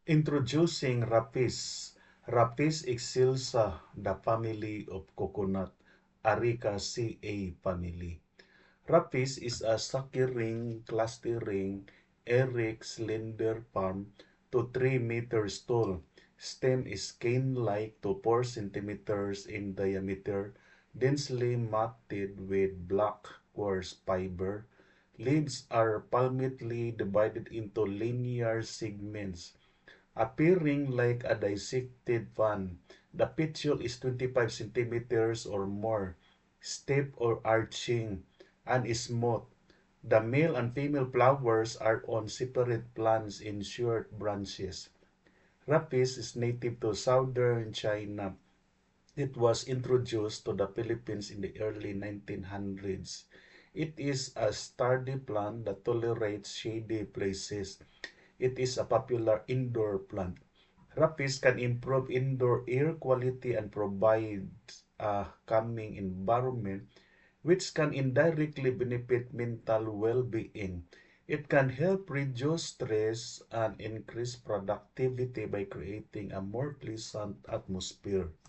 Introducing Rapis. Rapis excelsa, the family of coconut, Aricaceae family. Rapis is a suckering, clustering, erect, slender palm to 3 meters tall. Stem is cane-like to 4 centimeters in diameter, densely matted with black coarse fiber. Leaves are palmately divided into linear segments appearing like a dissected fan. The petiole is 25 centimeters or more, stiff or arching, and is smooth. The male and female flowers are on separate plants in short branches. Rapis is native to southern China. It was introduced to the Philippines in the early 1900s. It is a sturdy plant that tolerates shady places. It is a popular indoor plant. Rapis can improve indoor air quality and provide a calming environment which can indirectly benefit mental well-being. It can help reduce stress and increase productivity by creating a more pleasant atmosphere.